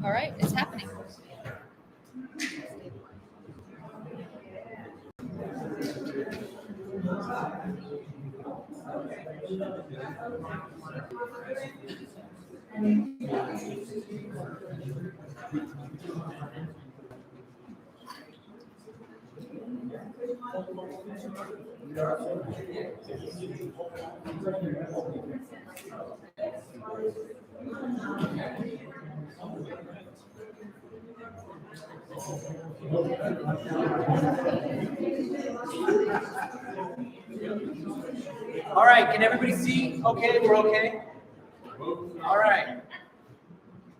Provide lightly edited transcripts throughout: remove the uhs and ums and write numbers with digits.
All right, it's happening. All right, can everybody see? Okay, we're okay? All right.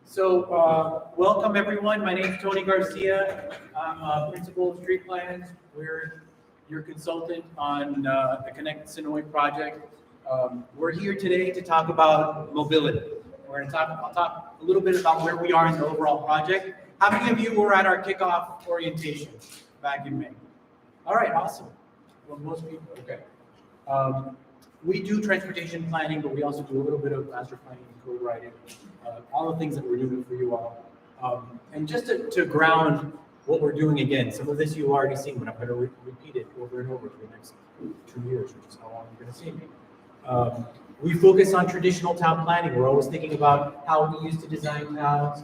So, welcome everyone. My name is Tony Garcia. I'm Principal of Street Plans. We're your consultant on the Connect Senoia project. We're here today to talk about mobility. I'll talk a little bit about where we are in the overall project. How many of you were at our kickoff orientation back in May? All right, awesome. Well, most people, okay. We do transportation planning, but we also do a little bit of master planning and code writing, all the things that we're doing for you all. And just to ground what we're doing again, some of this you've already seen, but I'm going to repeat it over and over for the next 2 years, which is how long you're going to see me. We focus on traditional town planning. We're always thinking about how we used to design towns.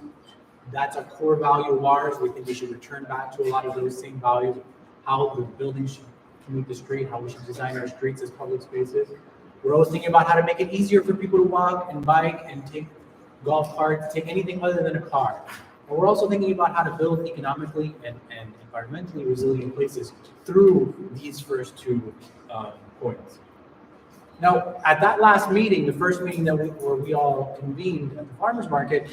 That's a core value of ours. We think we should return back to a lot of those same values, how the buildings should commute the street, how we should design our streets as public spaces. We're always thinking about how to make it easier for people to walk and bike and take golf carts, take anything other than a car. And we're also thinking about how to build economically and environmentally resilient places through these first two points. Now, at that last meeting, the first meeting where we all convened at the farmers market,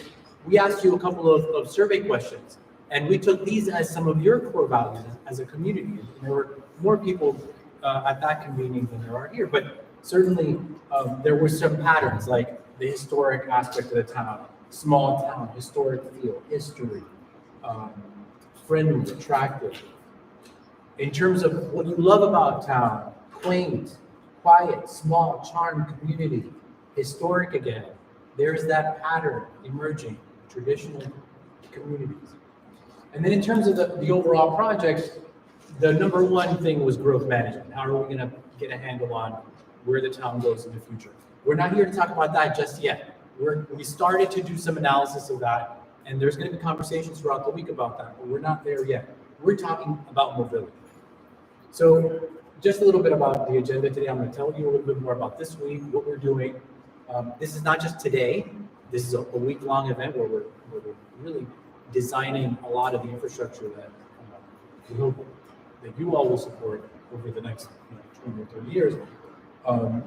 we asked you a couple of survey questions. And we took these as some of your core values as a community. And there were more people at that convening than there are here, but certainly there were some patterns like the historic aspect of the town, small town, historic feel, history, friendly, attractive. In terms of what you love about town, quaint, quiet, small, charmed community, historic again. There's that pattern emerging, traditional communities. And then in terms of the overall project, the number one thing was growth management. How are we going to get a handle on where the town goes in the future? We're not here to talk about that just yet. We started to do some analysis of that, and there's going to be conversations throughout the week about that, but we're not there yet. We're talking about mobility. So just a little bit about the agenda today. I'm going to tell you a little bit more about this week, what we're doing. This is not just today. This is a week-long event where we're really designing a lot of the infrastructure that we hope that you all will support over the next 20 or 30 years.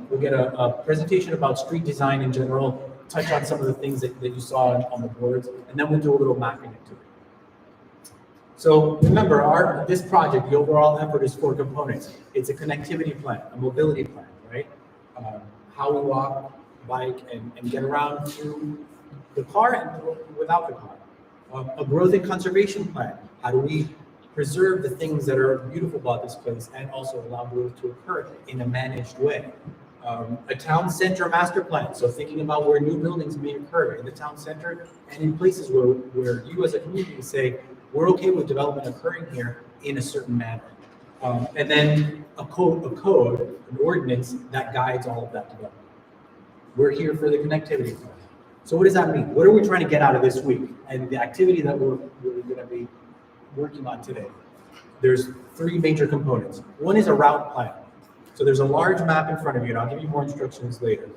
We'll get a presentation about street design in general, touch on some of the things that you saw on the boards, and then we'll do a little mapping activity. So remember, this project, the overall effort is 4 components. It's a connectivity plan, a mobility plan, right? How we walk, bike, and get around through the car and without the car. A growth and conservation plan. How do we preserve the things that are beautiful about this place and also allow growth to occur in a managed way? A town center master plan. So thinking about where new buildings may occur in the town center and in places where you as a community say, we're okay with development occurring here in a certain manner. And then a code, an ordinance that guides all of that development. We're here for the connectivity plan. So what does that mean? What are we trying to get out of this week? And the activity that we're really going to be working on today. There's 3 major components. One is a route plan. So there's a large map in front of you, and I'll give you more instructions later.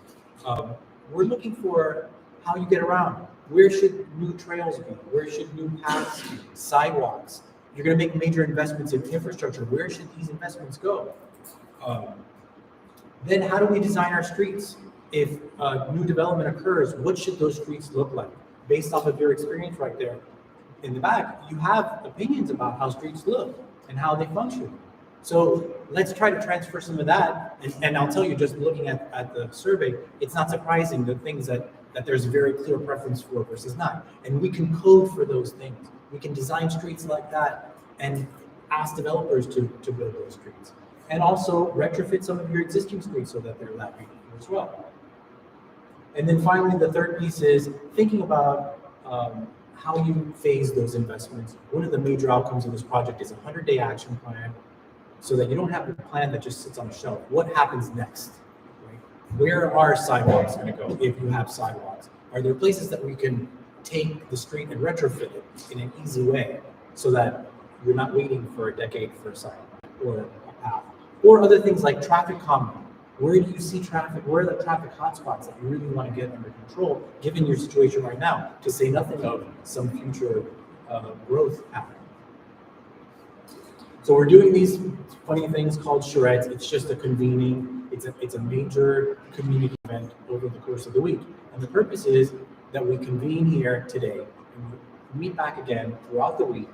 We're looking for how you get around. Where should new trails be? Where should new paths be? Sidewalks. You're going to make major investments in infrastructure. Where should these investments go? Then how do we design our streets? If new development occurs, what should those streets look like? Based off of your experience right there in the back, you have opinions about how streets look and how they function. So let's try to transfer some of that. And I'll tell you, just looking at the survey, it's not surprising the things that there's a very clear preference for versus not. And we can code for those things. We can design streets like that and ask developers to build those streets. And also retrofit some of your existing streets so that they're that beautiful as well. And then finally, the third piece is thinking about how you phase those investments. One of the major outcomes of this project is a 100-day action plan, so that you don't have a plan that just sits on a shelf. What happens next? Right? Where are sidewalks going to go if you have sidewalks? Are there places that we can take the street and retrofit it in an easy way so that you're not waiting for a decade for a sidewalk or a path? Or other things like traffic calming. Where do you see traffic? Where are the traffic hotspots that you really want to get under control, given your situation right now, to say nothing of some future growth pattern? So we're doing these funny things called Charrette. It's just a convening. It's a major community event over the course of the week. And the purpose is that we convene here today and we meet back again throughout the week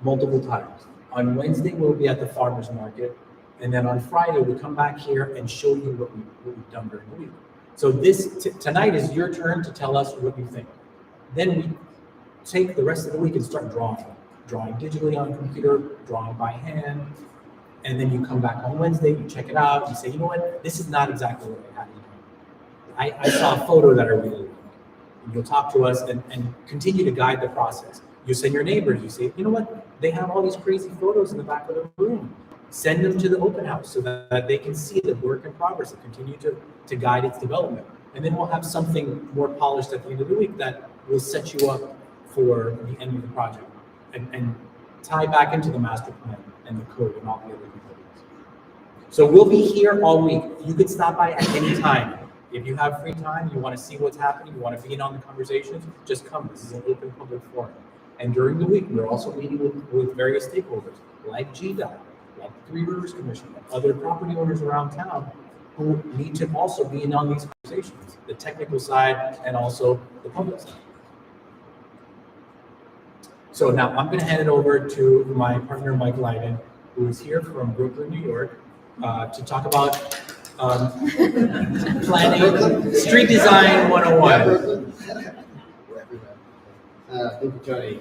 multiple times. On Wednesday, we'll be at the farmers market. And then on Friday, we come back here and show you what we've done during the week. So tonight is your turn to tell us what you think. Then we take the rest of the week and start drawing digitally on a computer, drawing by hand. And then you come back on Wednesday, you check it out, you say, you know what, this is not exactly what I had in mind. I saw a photo that I really like. And you'll talk to us and continue to guide the process. You send your neighbors, you say, you know what, they have all these crazy photos in the back of the room. Send them to the open house so that they can see the work in progress and continue to guide its development. And then we'll have something more polished at the end of the week that will set you up for the end of the project and tie back into the master plan and the code and all the other components. So we'll be here all week. You can stop by at any time. If you have free time, you want to see what's happening, you want to be in on the conversations, just come. This is an open public forum. And during the week, we're also meeting with various stakeholders like GDOT, like the Three Rivers Commission, and other property owners around town who need to also be in on these conversations, the technical side and also the public side. So now I'm going to hand it over to my partner, Mike Leiden, who is here from Brooklyn, New York, to talk about planning, street design 101. Thank you, Tony.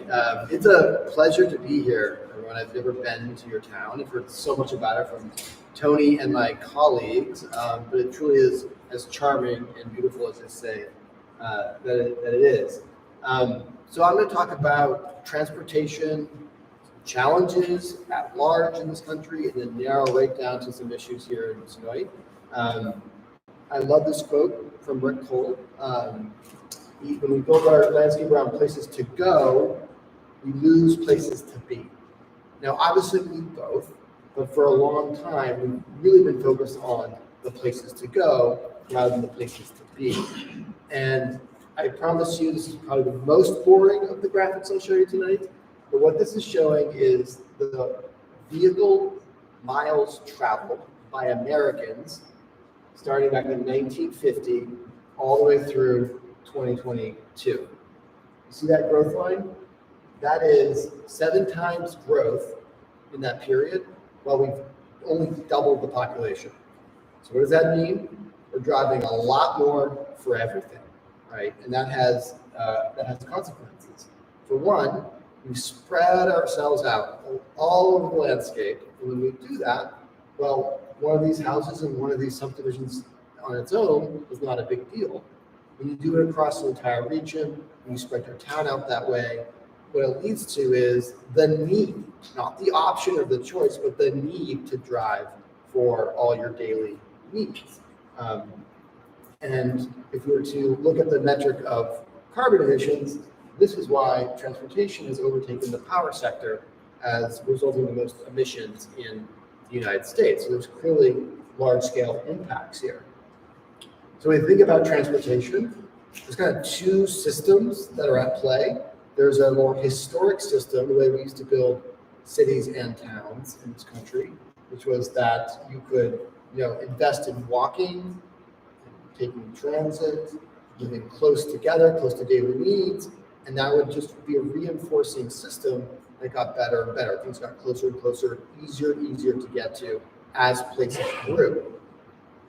It's a pleasure to be here, everyone. I've never been to your town. I've heard so much about it from Tony and my colleagues, but it truly is as charming and beautiful as they say that it is. So I'm going to talk about transportation challenges at large in this country, and then narrow right down to some issues here in Senoia. I love this quote from Rick Cole. When we build our landscape around places to go, we lose places to be. Now, obviously, we need both, but for a long time, we've really been focused on the places to go rather than the places to be. And I promise you, this is probably the most boring of the graphics I'll show you tonight, but what this is showing is the vehicle miles traveled by Americans starting back in 1950 all the way through 2022. You see that growth line? That is 7 times growth in that period, while we've only doubled the population. So what does that mean? We're driving a lot more for everything, right? And that has consequences. For one, we spread ourselves out all over the landscape, and when we do that, well, one of these houses and one of these subdivisions on its own is not a big deal. When you do it across the entire region, when you spread your town out that way, what it leads to is the need, not the option or the choice, but the need to drive for all your daily needs. And if we were to look at the metric of carbon emissions, this is why transportation has overtaken the power sector as resulting in the most emissions in the United States. So there's clearly large-scale impacts here. So when you think about transportation, there's kind of 2 systems that are at play. There's a more historic system, the way we used to build cities and towns in this country, which was that you could, invest in walking, taking transit, living close together, close to daily needs, and that would just be a reinforcing system that got better and better. Things got closer and closer, easier and easier to get to as places grew.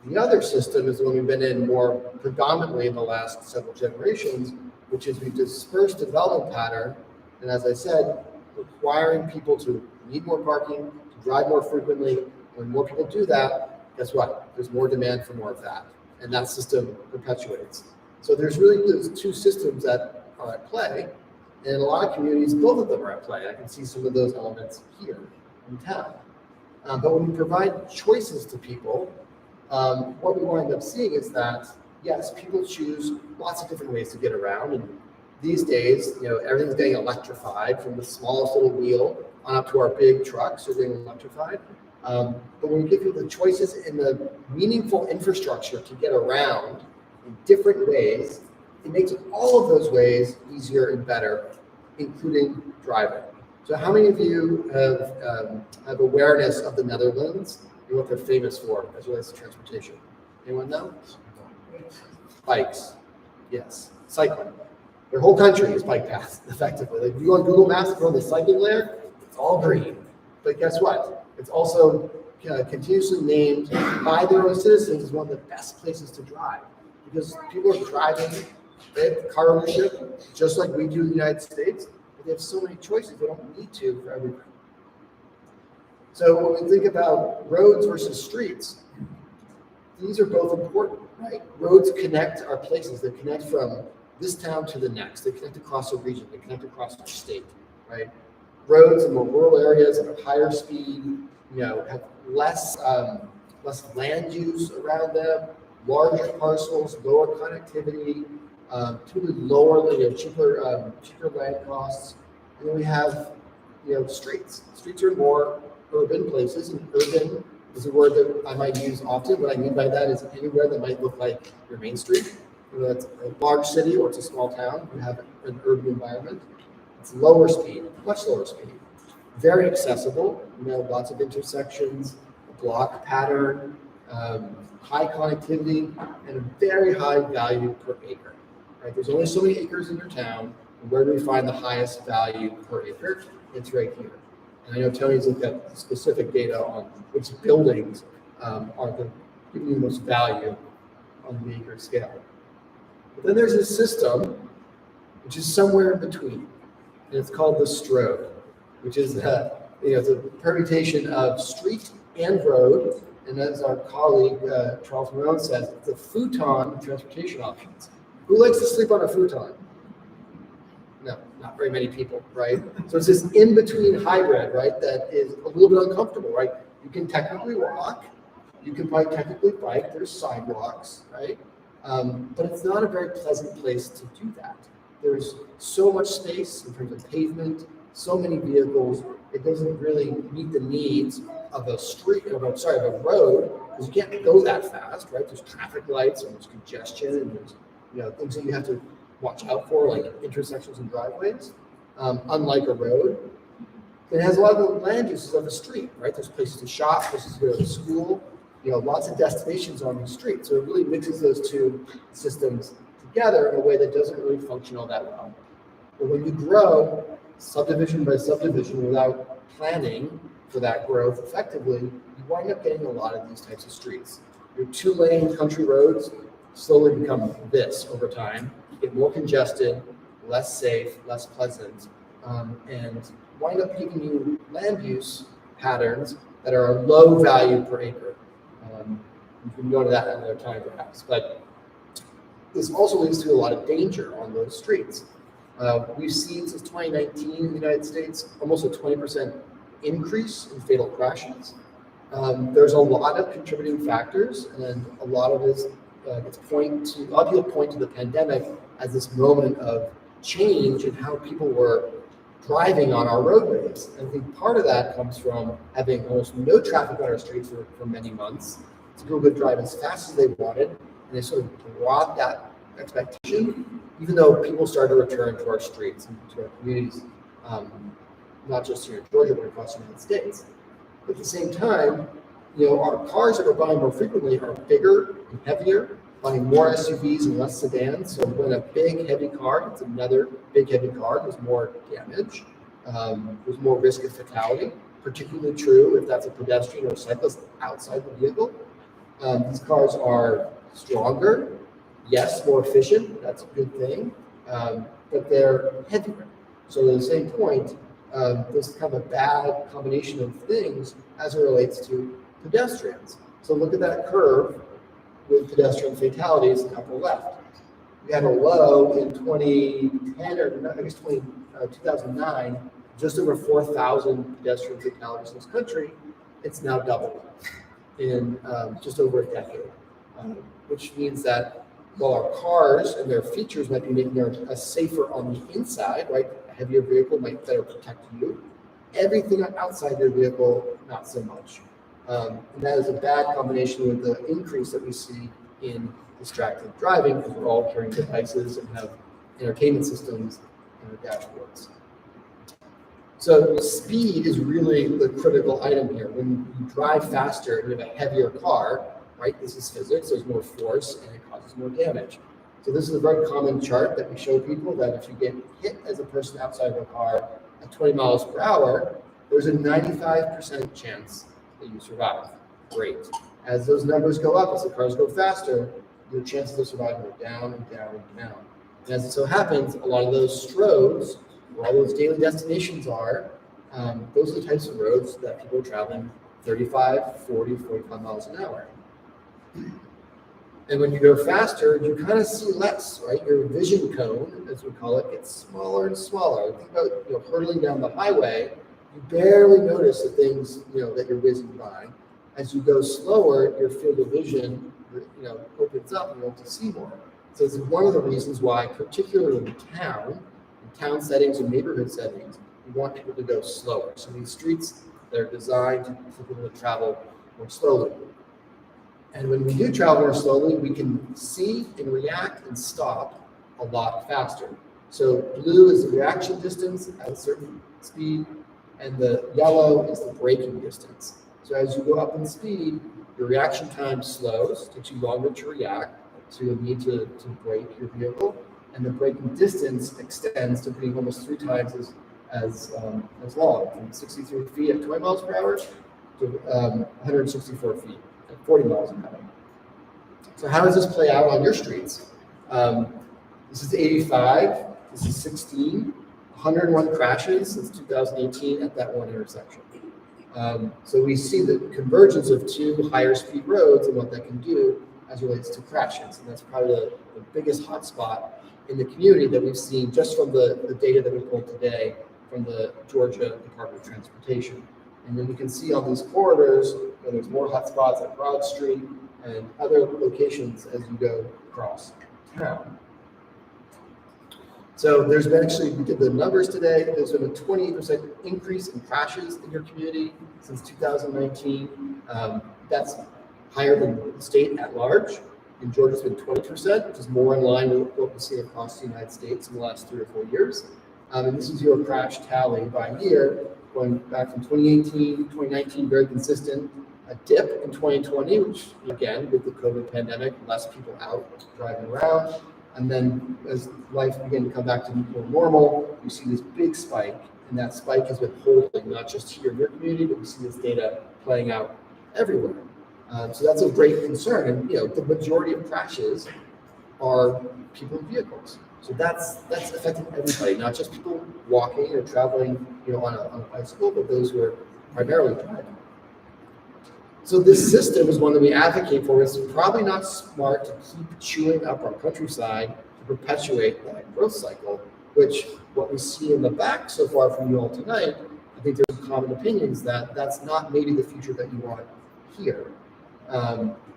The other system is the one we've been in more predominantly in the last several generations, which is we disperse development pattern, and as I said, requiring people to need more parking, to drive more frequently. When more people do that, guess what? There's more demand for more of that, and that system perpetuates. So there's really those 2 systems that are at play, And in a lot of communities, both of them are at play. I can see some of those elements here in town. But when we provide choices to people, what we wind up seeing is that, yes, people choose lots of different ways to get around. And these days, everything's getting electrified, from the smallest little wheel on up to our big trucks are getting electrified. But when we give people the choices and the meaningful infrastructure to get around in different ways, it makes all of those ways easier and better, including driving. So how many of you have awareness of the Netherlands and what they're famous for as relates to transportation? Anyone know? Bikes. Yes. Cycling. Their whole country is bike paths, effectively. Like, if you go on Google Maps, go on the cycling layer, it's all green. But guess what? It's also continuously named by their own citizens as one of the best places to drive, because people are driving. They have car ownership, just like we do in the United States, but they have so many choices. They don't need to for everything. So when we think about roads versus streets, these are both important, right? Roads connect our places. They connect from this town to the next. They connect across a region. They connect across a state, right? Roads in more rural areas at a higher speed, have less land use around them, larger parcels, lower connectivity, typically lower, cheaper land costs. And then we have, streets. Streets are more urban places, and urban is a word that I might use often. What I mean by that is anywhere that might look like your main street. Whether it's a large city or it's a small town, you have an urban environment. It's lower speed, much lower speed. Very accessible, lots of intersections, a block pattern, high connectivity, and a very high value per acre. Right? There's only so many acres in your town, and where do we find the highest value per acre? It's right here. And I know Tony's looked at specific data on which buildings giving you the most value on the acre scale. But then there's a system which is somewhere in between, and it's called the Strode, which is it's a permutation of street and road, and as our colleague Charles Marone says, it's a futon of transportation options. Who likes to sleep on a futon? No, not very many people, right? So it's this in-between hybrid, right, that is a little bit uncomfortable, right? You can technically walk, you can technically bike, there's sidewalks, right? But it's not a very pleasant place to do that. There's so much space in terms of pavement, so many vehicles, it doesn't really meet the needs of a road, because you can't go that fast, right? There's traffic lights and there's congestion and there's things that you have to watch out for, like intersections and driveways. Unlike a road, it has a lot of the land uses of a street, right? There's places to shop, places to go to school, lots of destinations on the street. So it really mixes those two systems together in a way that doesn't really function all that well. But when you grow subdivision by subdivision without planning for that growth effectively, you wind up getting a lot of these types of streets. Your 2-lane country roads slowly become this over time. You get more congested, less safe, less pleasant, and wind up giving you land use patterns that are low value per acre. You can go to that another time perhaps, but this also leads to a lot of danger on those streets. We've seen since 2019 in the United States almost a 20% increase in fatal crashes. There's a lot of contributing factors, and a lot of it a lot of people point to the pandemic as this moment of change in how people were driving on our roadways. And I think part of that comes from having almost no traffic on our streets for many months. So people could drive as fast as they wanted, and they sort of brought that expectation, even though people started to return to our streets and to our communities, not just here in Georgia, but across the United States. But at the same time, our cars that we're buying more frequently are bigger and heavier, buying more SUVs and less sedans. So when a big, heavy car hits another big, heavy car, there's more damage. There's more risk of fatality, particularly true if that's a pedestrian or a cyclist outside the vehicle. These cars are stronger, yes, more efficient, that's a good thing, but they're heavier. So at the same point, there's kind of a bad combination of things as it relates to pedestrians. So look at that curve with pedestrian fatalities in the upper left. We had a low in 2010 2010 or I guess 2009, just over 4,000 pedestrians and calories in this country. It's now doubled in just over a decade, which means that while our cars and their features might be making us safer on the inside, right? A heavier vehicle might better protect you. Everything outside your vehicle, not so much. And that is a bad combination with the increase that we see in distracted driving, because we're all carrying devices and have entertainment systems in our dashboards. So speed is really the critical item here. When you drive faster and you have a heavier car, right, this is physics, there's more force and it causes more damage. So this is a very common chart that we show people that if you get hit as a person outside of a car at 20 miles per hour, there's a 95% chance that you survive. Great. As those numbers go up, as the cars go faster, your chances of surviving go down and down and down. And as it so happens, a lot of those roads, where all those daily destinations are, those are the types of roads that people are traveling 35, 40, 45 miles an hour. And when you go faster, you kind of see less, right? Your vision cone, as we call it, gets smaller and smaller. Think about hurtling down the highway, you barely notice the things that you're whizzing by. As you go slower, your field of vision opens up and you're able to see more. So it's one of the reasons why, particularly in town settings and neighborhood settings, we want people to go slower. So these streets, they're designed for people to travel more slowly. And when we do travel more slowly, we can see and react and stop a lot faster. So blue is the reaction distance at a certain speed, and the yellow is the braking distance. So as you go up in speed, your reaction time slows, takes you longer to react, so you'll need to brake your vehicle, and the braking distance extends to being almost 3 times as long, from 63 feet at 20 miles per hour to 164 feet at 40 miles an hour. So how does this play out on your streets? This is 85, this is 16, 101 crashes since 2018 at that one intersection. So we see the convergence of 2 higher speed roads and what that can do as it relates to crashes. And that's probably the biggest hotspot in the community that we've seen just from the data that we pulled today from the Georgia Department of Transportation. And then you can see on these corridors, there's more hotspots at Broad Street and other locations as you go across town. So there's been we did the numbers today, there's been a 28% increase in crashes in your community since 2019. That's higher than the state at large. In Georgia, it's been 20%, which is more in line with what we've seen across the United States in the last 3 or 4 years. And this is your crash tally by year, going back from 2018, 2019, very consistent. A dip in 2020, which again, with the COVID pandemic, less people out driving around. And then as life began to come back to more normal, you see this big spike, and that spike has been holding, not just here in your community, but we see this data playing out everywhere. So that's a great concern. And the majority of crashes are people in vehicles. So that's affecting everybody, not just people walking or traveling, on a bicycle, but those who are primarily driving. So this system is one that we advocate for. It's probably not smart to keep chewing up our countryside to perpetuate that growth cycle, which what we see in the back so far from you all tonight, I think there's some common opinions that that's not maybe the future that you want here.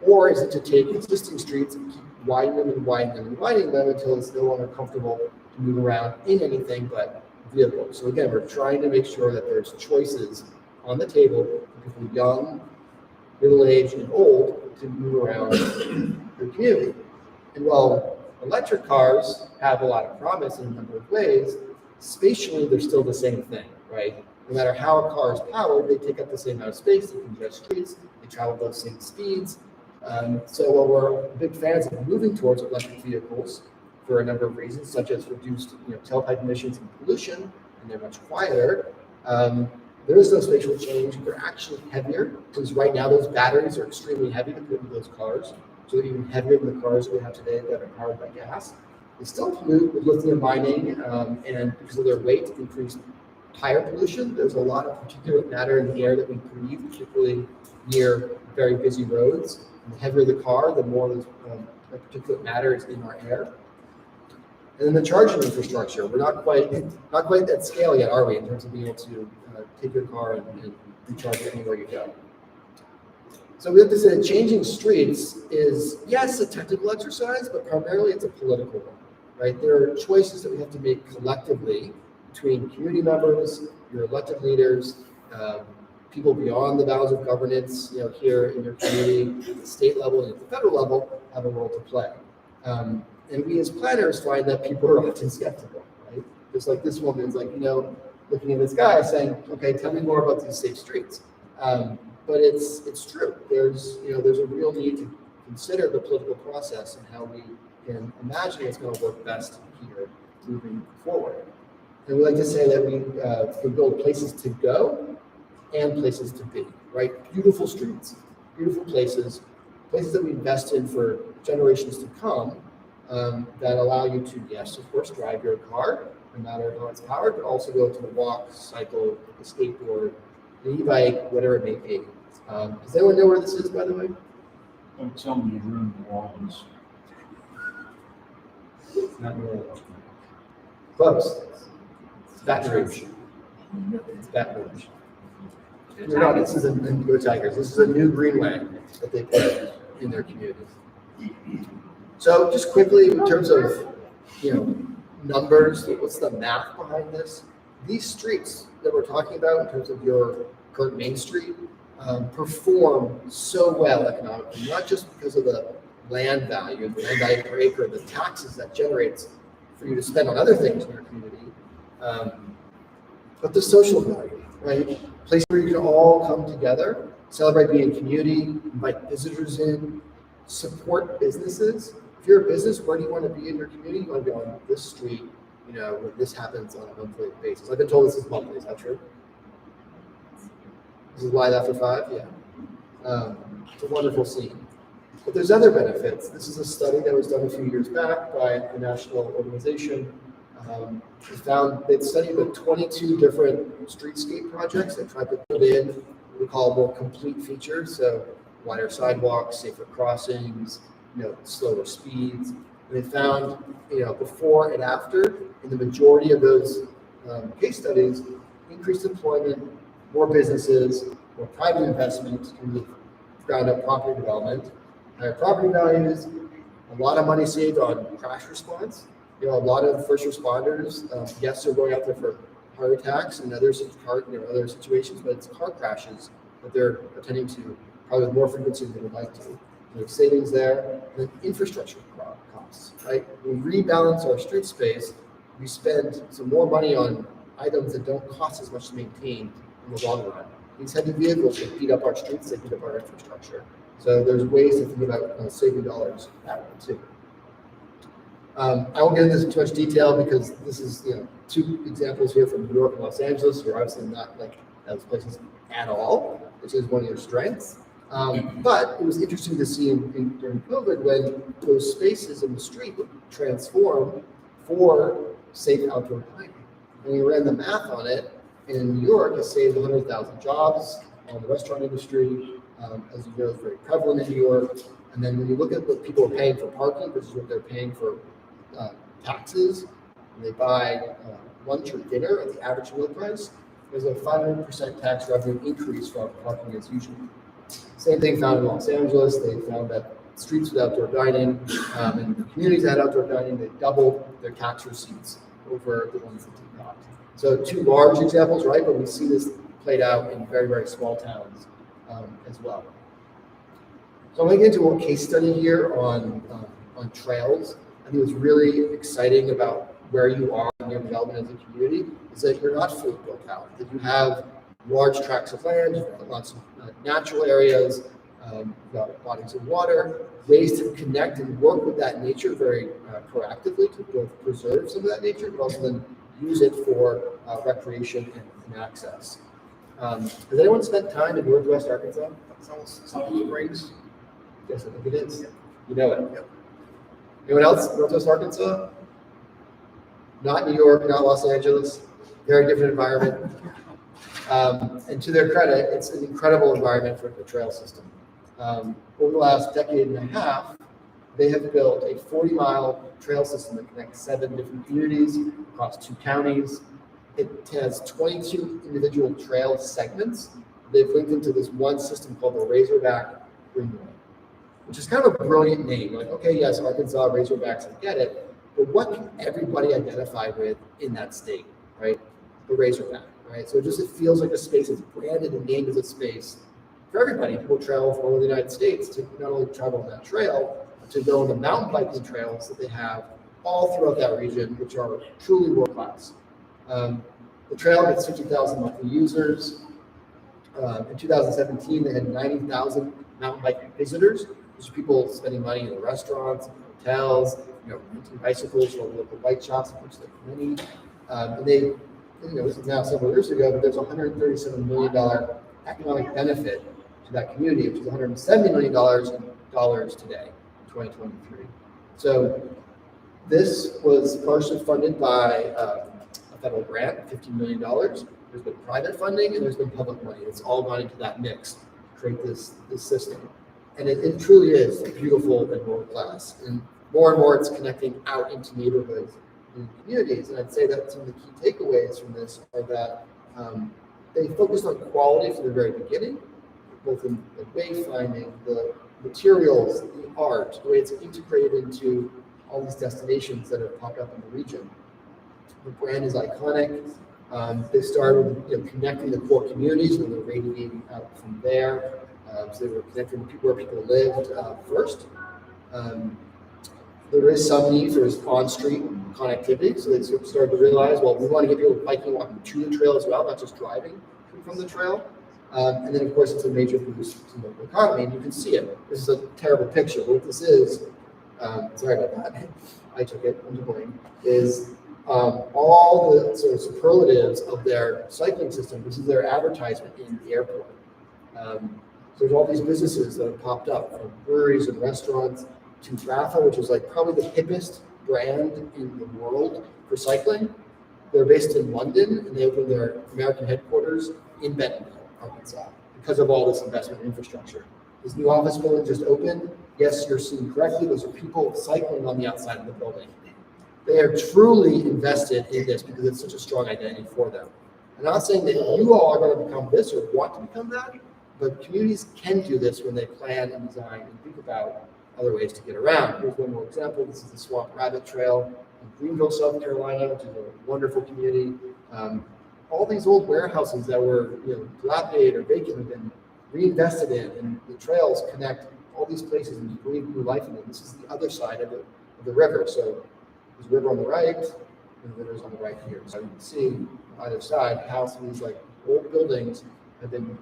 Or is it to take existing streets and keep widening them and widening them and widening them until it's no longer comfortable to move around in anything but vehicles? So again, we're trying to make sure that there's choices on the table for people young, middle-aged, and old to move around the community. And while electric cars have a lot of promise in a number of ways, spatially they're still the same thing, right? No matter how a car is powered, they take up the same amount of space, they congest streets, they travel those same speeds. So while we're big fans of moving towards electric vehicles for a number of reasons, such as reduced tailpipe emissions and pollution, and they're much quieter, there is no spatial change. They're actually heavier, because right now those batteries are extremely heavy to put into those cars. So they're even heavier than the cars we have today that are powered by gas. They still pollute with lithium mining, and because of their weight, increase tire pollution. There's a lot of particulate matter in the air that we breathe, particularly near very busy roads. And the heavier the car, the more particulate matter is in our air. And then the charging infrastructure, we're not quite at scale yet, are we, in terms of being able to take your car and recharge it anywhere you go. So we have to say that changing streets is, yes, a technical exercise, but primarily it's a political one, right? There are choices that we have to make collectively between community members, your elected leaders, people beyond the bounds of governance, here in your community, at the state level and at the federal level, have a role to play. And we as planners find that people are often skeptical, right? Just like this woman's like, looking at this guy saying, okay, tell me more about these safe streets. But it's true. There's a real need to consider the political process and how we can imagine it's going to work best here moving forward. And we like to say that we can build places to go and places to be, right? Beautiful streets, beautiful places that we invest in for generations to come, that allow you to, yes, of course, drive your car, no matter how it's powered, but also go to the walk, cycle, the skateboard, the e-bike, whatever it may be. Does anyone know where this is, by the way? Don't tell me you ruined New Orleans. Not New Orleans. Close. It's Baton Rouge. It's Baton Rouge. You're not, this isn't Go Tigers. This is a new greenway that they put in their community. So just quickly, in terms of, numbers, what's the math behind this? These streets that we're talking about in terms of your current Main Street perform so well economically, not just because of the land value per acre, the taxes that generates for you to spend on other things in your community, but the social value, right? Place where you can all come together, celebrate being a community, invite visitors in, support businesses. If you're a business, where do you want to be in your community? You want to be on this street, when this happens on a monthly basis. I've been told this is monthly, is that true? This is live after 5? Yeah. It's a wonderful scene. But there's other benefits. This is a study that was done a few years back by a national organization. They'd studied the 22 different streetscape projects that tried to put in what we call more complete features. So wider sidewalks, safer crossings, slower speeds. And they found, before and after, in the majority of those case studies, increased employment, more businesses, more private investment in the ground up property development, higher property values, a lot of money saved on crash response. A lot of first responders, yes, they're going out there for heart attacks and other situations, but it's car crashes that they're attending to probably with more frequency than they would like to. There's savings there. And then infrastructure costs, right? When we rebalance our street space, we spend some more money on items that don't cost as much to maintain in the long run. These heavy vehicles that beat up our streets, they beat up our infrastructure. So there's ways to think about saving dollars that way too. I won't get into this in too much detail because this is, two examples here from New York and Los Angeles, who are obviously not like those places at all, which is one of your strengths. But it was interesting to see during COVID when those spaces in the street would transform for safe outdoor dining. And we ran the math on it. In New York, it saved 100,000 jobs on the restaurant industry. As you know, it's very prevalent in New York. And then when you look at what people are paying for parking versus what they're paying for taxes, and they buy lunch or dinner at the average meal price, there's a 500% tax revenue increase from parking as usual. Same thing found in Los Angeles. They found that streets with outdoor dining and communities that had outdoor dining, they doubled their tax receipts over the ones that did not. So two large examples, right? But we see this played out in very, very small towns as well. So I'm going to get into a case study here on trails. I think what's really exciting about where you are in your development as a community is that you're not fully built out, that you have large tracts of land, you've got lots of natural areas, you've got bodies of water, ways to connect and work with that nature very proactively to both preserve some of that nature, but also then use it for recreation and access. Has anyone spent time in Northwest Arkansas? Some Springs? Yes, I think it is. You know it. Yep. Anyone else? Northwest Arkansas? Not New York, not Los Angeles. Very different environment. And to their credit, it's an incredible environment for the trail system. Over the last decade and a half, They have built a 40-mile trail system that connects 7 different communities across 2 counties. It has 22 individual trail segments. They've linked into this one system called the Razorback Greenway, which is kind of a brilliant name. Like, okay, yes, Arkansas Razorbacks, I get it, but what can everybody identify with in that state, right? The Razorback, right? So it feels like a space that's branded and named as a space for everybody. People travel from all over the United States to not only travel on that trail, but to go on the mountain biking trails that they have all throughout that region, which are truly world class. The trail gets 50,000 monthly users. In 2017, they had 90,000 mountain bike visitors. Those are people spending money in restaurants, hotels, renting bicycles from local bike shops, which there are many. And they, this is now several years ago, but there's a $137 million economic benefit to that community, which is $170 million in today, 2023. So this was partially funded by a federal grant, $15 million. There's been private funding and there's been public money. It's all gone into that mix to create this system. And it truly is beautiful and world class. And more it's connecting out into neighborhoods and communities. And I'd say that some of the key takeaways from this are that they focused on quality from the very beginning, both in the wayfinding, the materials, the art, the way it's integrated into all these destinations that have popped up in the region. The brand is iconic. They started with connecting the core communities and they're radiating out from there. So they were connecting to where people lived first. There is some need for on-street connectivity, so they started to realize, well, we want to get people biking, walking to the trail as well, not just driving from the trail. And then, of course, it's a major boost to the local economy, and you can see it. This is a terrible picture. What this is, sorry about that, I took it, I'm to blame, is all the sort of superlatives of their cycling system. This is their advertisement in the airport. So there's all these businesses that have popped up, from breweries and restaurants to Rafa, which is like probably the hippest brand in the world for cycling. They're based in London, and they opened their American headquarters in Bentonville, Arkansas, because of all this investment in infrastructure. This new office building just opened. Yes, you're seeing correctly. Those are people cycling on the outside of the building. They are truly invested in this because it's such a strong identity for them. I'm not saying that you all are going to become this or want to become that, but communities can do this when they plan and design and think about other ways to get around. Here's one more example. This is the Swamp Rabbit Trail in Greenville, South Carolina, which is a wonderful community. All these old warehouses that were dilapidated or vacant have been reinvested in, and the trails connect all these places and breathe new life in them. This is the other side of the river. So there's a river on the right, and the river's on the right here. So you can see on either side how some of these old buildings have been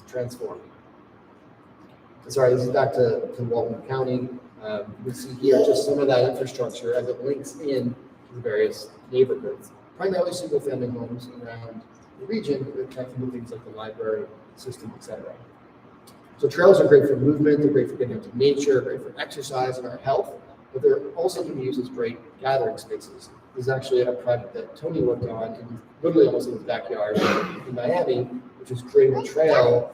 transformed. Sorry, this is back to Walton County. We see here just some of that infrastructure as it links in to the various neighborhoods, primarily single-family homes around the region, but connecting with things like the library system, etc. So trails are great for movement, they're great for getting into nature, great for exercise and our health, but they're also can be used as great gathering spaces. This is actually a project that Tony worked on, and literally almost in his backyard in Miami, which is creating a trail,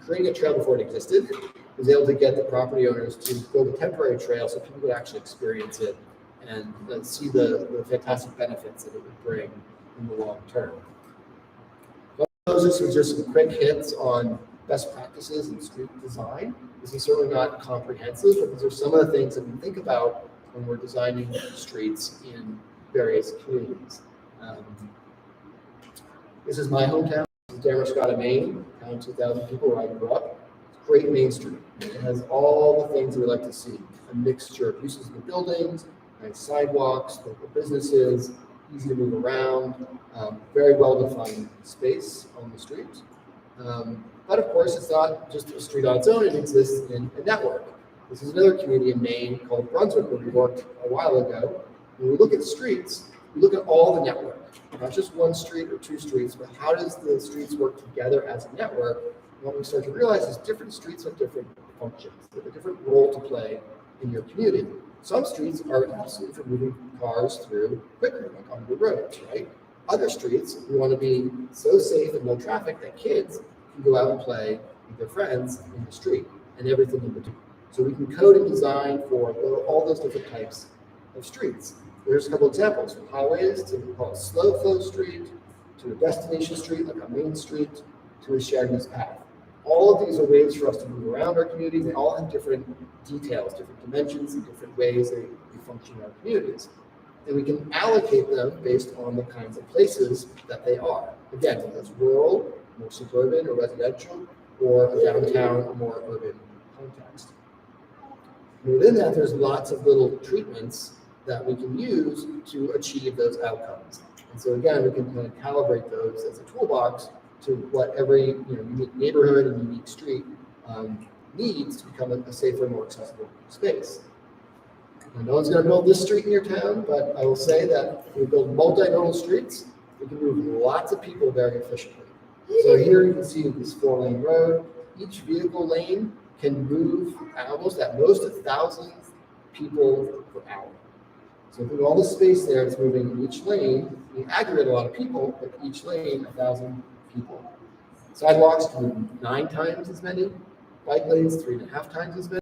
creating a trail before it existed. He was able to get the property owners to build a temporary trail so people could actually experience it and see the fantastic benefits that it would bring in the long term. Those are just some quick hits on best practices in street design. This is certainly not comprehensive, but these are some of the things that we think about when we're designing streets in various communities. This is my hometown. This is Damariscotta, Maine, town 2,000 people where I grew up. It's a great Main Street. It has all the things we like to see. A mixture of uses of the buildings, nice sidewalks, local businesses, easy to move around, very well-defined space on the street. But of course, it's not just a street on its own, it exists in a network. This is another community in Maine called Brunswick, where we worked a while ago. When we look at streets, we look at all the network, not just one street or two streets, but how does the streets work together as a network? And what we start to realize is different streets have different functions, they have a different role to play in your community. Some streets are absolutely for moving cars through quicker, like on the roads, right? Other streets, we want to be so safe and low traffic that kids can go out and play with their friends in the street. and everything in between. So we can code and design for all those different types of streets. There's a couple examples, from highways to a slow flow street, to a destination street like a main street, to a shared use path. All of these are ways for us to move around our community. They all have different details, different dimensions, and different ways they function in our communities. And we can allocate them based on the kinds of places that they are. Again, whether it's rural, more suburban or residential, or a downtown or more urban context. And within that, there's lots of little treatments that we can use to achieve those outcomes. And so again, we can kind of calibrate those as a toolbox to what every unique neighborhood and unique street needs to become a safer, more accessible space. And no one's going to build this street in your town, but I will say that if we build multimodal streets, we can move lots of people very efficiently. So here you can see this 4-lane road. Each vehicle lane can move almost at most 1,000 people per hour. So with all the space there, it's moving in each lane. We aggregate a lot of people, but each lane 1,000 people. Sidewalks can move 9 times as many. Bike lanes 3.5 times as many.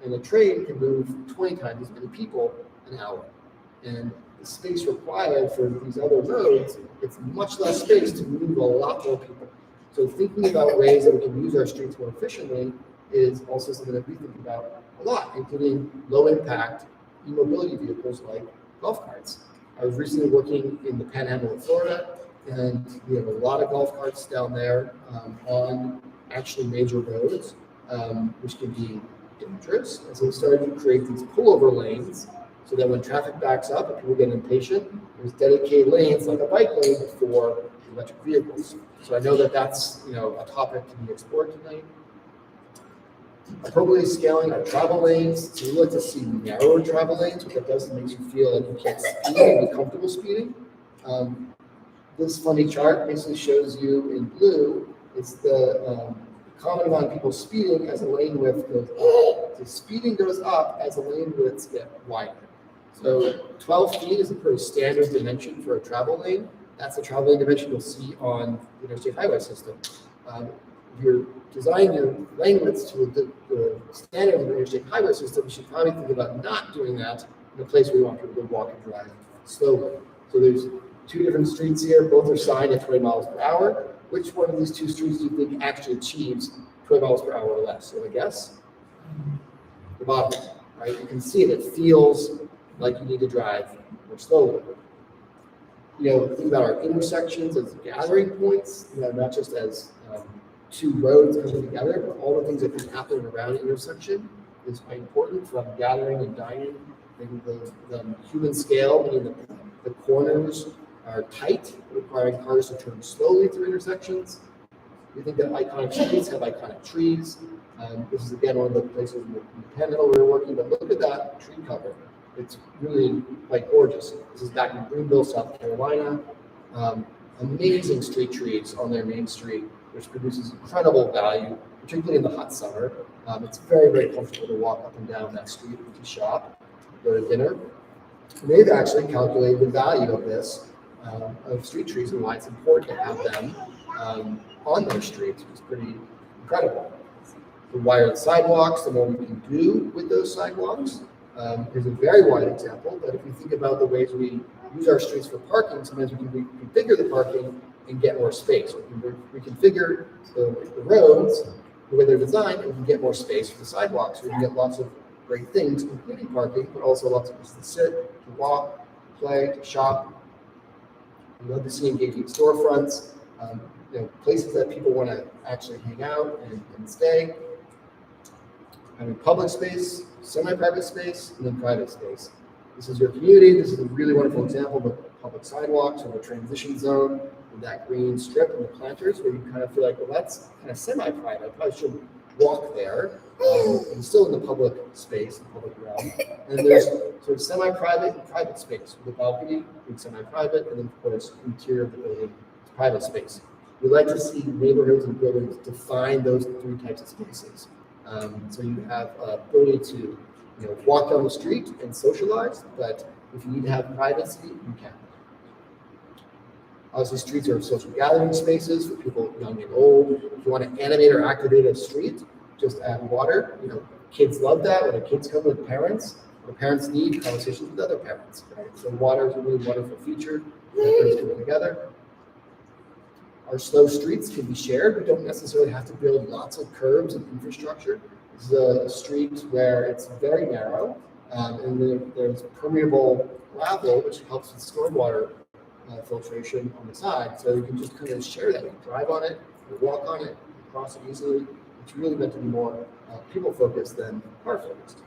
And a train can move 20 times as many people an hour. And the space required for these other roads, it's much less space to move a lot more people. So thinking about ways that we can use our streets more efficiently is also something that we think about a lot, including low impact e-mobility vehicles like golf carts. I was recently working in the Panhandle of Florida, and we have a lot of golf carts down there on actually major roads, which can be dangerous. And so we started to create these pullover lanes so that when traffic backs up and people get impatient, there's dedicated lanes like a bike lane for electric vehicles. So I know that that's a topic to be explored tonight. Appropriately scaling our travel lanes. So we like to see narrower travel lanes. What that does is makes you feel like you can't speed and be comfortable speeding. This funny chart basically shows you in blue, it's the common amount of people speeding as the lane width goes up. So speeding goes up as the lane widths get wider. So 12 feet is a pretty standard dimension for a travel lane. That's the travel lane dimension you'll see on the interstate highway system. If you're designing your lane widths to the standard of the interstate highway system, you should probably think about not doing that in a place where you want people to walk and drive slowly. So there's 2 different streets here. Both are signed at 20 miles per hour. Which one of these 2 streets do you think actually achieves 20 miles per hour or less? So I guess the bottom, right? You can see it. It feels like you need to drive more slowly. Think about our intersections as gathering points, not just as 2 roads coming together, but all the things that can happen around an intersection is quite important, from gathering and dining. The human scale, meaning the corners are tight, requiring cars to turn slowly through intersections. We think that iconic streets have iconic trees. This is again one of the places in the Panhandle we were working, but look at that tree cover. It's really quite gorgeous. This is back in Greenville, South Carolina. Amazing street trees on their main street, which produces incredible value, particularly in the hot summer. It's very, very comfortable to walk up and down that street to shop, go to dinner. And they've actually calculated the value of this, of street trees, and why it's important to have them on their streets, which is pretty incredible. The wider the sidewalks, the more we can do with those sidewalks. Here's a very wide example, but if we think about the ways we use our streets for parking, sometimes we can reconfigure the parking and get more space. We can reconfigure the roads, the way they're designed, and we can get more space for the sidewalks. We can get lots of great things, including parking, but also lots of places to sit, to walk, to play, to shop. We love to see engaging storefronts, places that people want to actually hang out and stay. Having public space, semi-private space, and then private space. This is your community. This is a really wonderful example of a public sidewalks or a transition zone with that green strip and the planters, where you kind of feel like, well, that's kind of semi-private. I probably should walk there. And still in the public space, the public realm. And then there's sort of semi-private and private space, with a balcony being semi-private, and then of course interior of the building is private space. We like to see neighborhoods and buildings define those 3 types of spaces. So you have ability to walk down the street and socialize, but if you need to have privacy, you can. Obviously, streets are social gathering spaces for people young and old. If you want to animate or activate a street, just add water. Kids love that. When the kids come with parents, what parents need conversations with other parents. Right? So water is a really wonderful feature that brings people together. Our slow streets can be shared. We don't necessarily have to build lots of curbs and infrastructure. This is a street where it's very narrow, and there's permeable gravel, which helps with stormwater filtration on the side. So you can just kind of share that. You can drive on it, you walk on it, you cross it easily. It's really meant to be more people-focused than car-focused.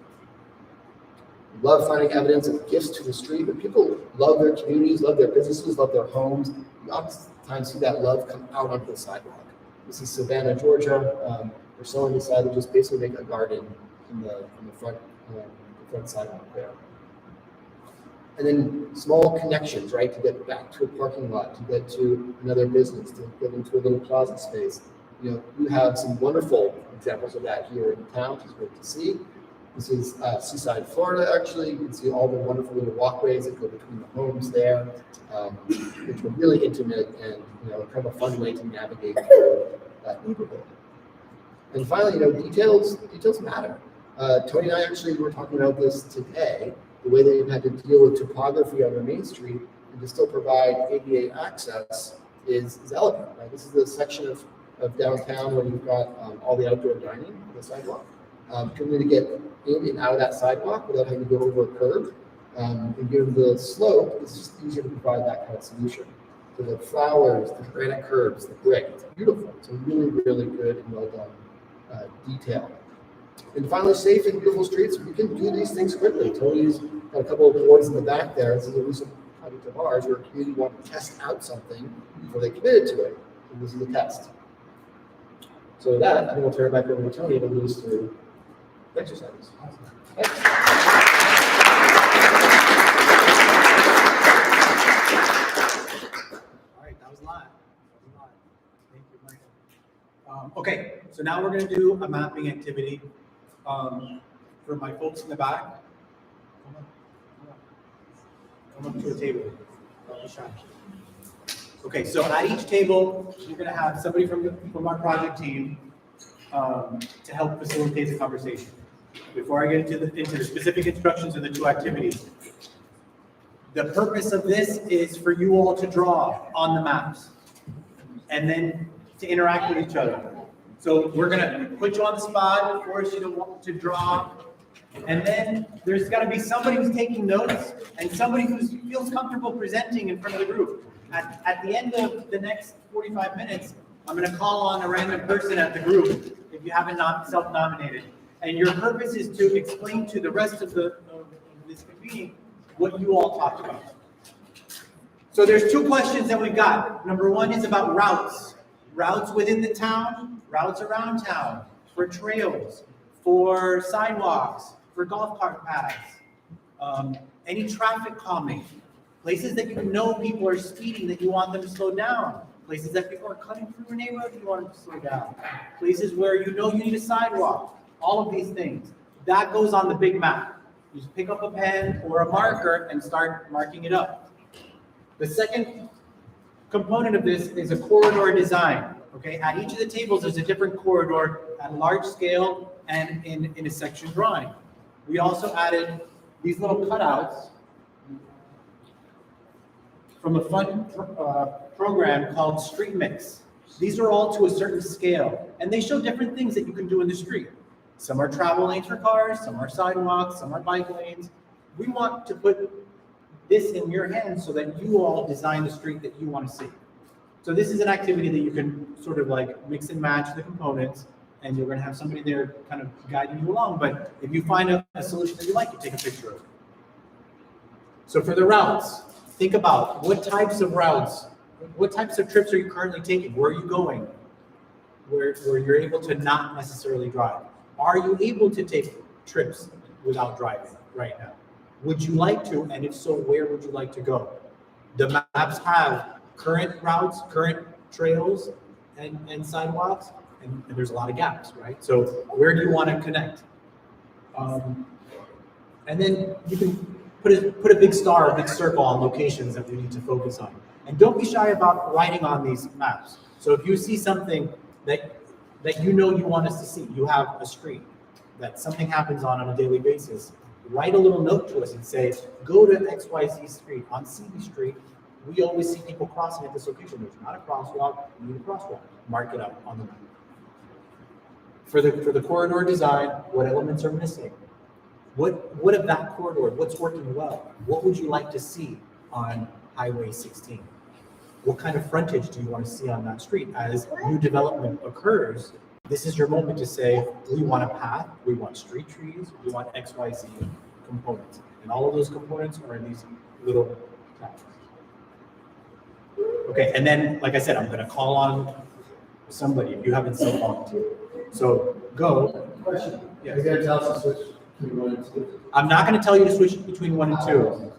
We love finding evidence of gifts to the street, but people love their communities, love their businesses, love their homes. You oftentimes see that love come out onto the sidewalk. This is Savannah, Georgia, where someone decided to just basically make a garden in the front sidewalk there. And then small connections, right, to get back to a parking lot, to get to another business, to get into a little plaza space. You have some wonderful examples of that here in town, which is great to see. This is Seaside, Florida, actually. You can see all the wonderful little walkways that go between the homes there, which are really intimate and kind of a fun way to navigate through that neighborhood. And finally, details matter. Tony and I actually were talking about this today. The way they've had to deal with topography on the main street and to still provide ADA access is elegant. Right? This is the section of downtown where you've got all the outdoor dining on the sidewalk. People need to get in and out of that sidewalk without having to go over a curb. And given the slope, it's just easier to provide that kind of solution. So the flowers, the granite curbs, the brick, it's beautiful. It's a really, really good and well done detail. And finally, safe and beautiful streets. We can do these things quickly. Tony's got a couple of boards in the back there. This is a recent project of ours where a community wanted to test out something before they committed to it. And this is a test. So with that, I think we'll turn it back over to Tony to lead us through exercises. Thanks. All right, that was a lot. Thank you, Michael. Okay, so now we're going to do a mapping activity for my folks in the back. Come up to a table. Don't be shy. Okay, so at each table, you're going to have somebody from our project team to help facilitate the conversation. Before I get into the specific instructions of the two activities, the purpose of this is for you all to draw on the maps and then to interact with each other. So we're going to put you on the spot, force you to draw, and then there's got to be somebody who's taking notes and somebody who feels comfortable presenting in front of the group. At the end of the next 45 minutes, I'm going to call on a random person at the group if you haven't self-nominated. And your purpose is to explain to the rest of this meeting what you all talked about. So there's two questions that we've got. Number one is about routes. Routes within the town, routes around town, for trails, for sidewalks, for golf cart paths, any traffic calming, places that you know people are speeding that you want them to slow down, places that people are cutting through a neighborhood that you want them to slow down, places where you know you need a sidewalk, all of these things. That goes on the big map. You just pick up a pen or a marker and start marking it up. The second component of this is a corridor design. Okay, at each of the tables there's a different corridor at a large scale and in a section drawing. We also added these little cutouts from a fun program called Street Mix. These are all to a certain scale, and they show different things that you can do in the street. Some are travel lanes for cars, some are sidewalks, some are bike lanes. We want to put this in your hands so that you all design the street that you want to see. So this is an activity that you can sort of like mix and match the components, and you're going to have somebody there kind of guiding you along. But if you find a solution that you like, you take a picture of it. So for the routes, think about what types of routes, what types of trips are you currently taking? Where are you going? Where you're able to not necessarily drive. Are you able to take trips without driving right now? Would you like to? And if so, where would you like to go? The maps have current routes, current trails, and sidewalks, and there's a lot of gaps, right? So where do you want to connect? And then you can put a big star, a big circle on locations that we need to focus on. And don't be shy about writing on these maps. So if you see something that that you know you want us to see. You have a street that something happens on a daily basis. Write a little note to us and say, go to XYZ Street. On CB Street, we always see people crossing at this location. There's not a crosswalk, you need a crosswalk. Mark it up on the map. For the corridor design, what elements are missing? What of that corridor, what's working well? What would you like to see on Highway 16? What kind of frontage do you want to see on that street? As new development occurs, this is your moment to say, we want a path, we want street trees, we want XYZ components. And all of those components are in these little tabs. Okay, and then, like I said, I'm gonna call on somebody if you haven't so volunteered. So go. Question. Yes. You're gonna tell us to switch between 1 and 2? I'm not gonna tell you to switch between 1 and 2.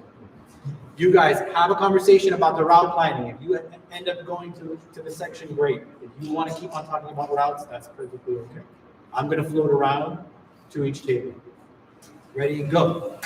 You guys have a conversation about the route planning. If you end up going to the section, great. If you want to keep on talking about routes, that's perfectly okay. I'm going to float around to each table. Ready, go.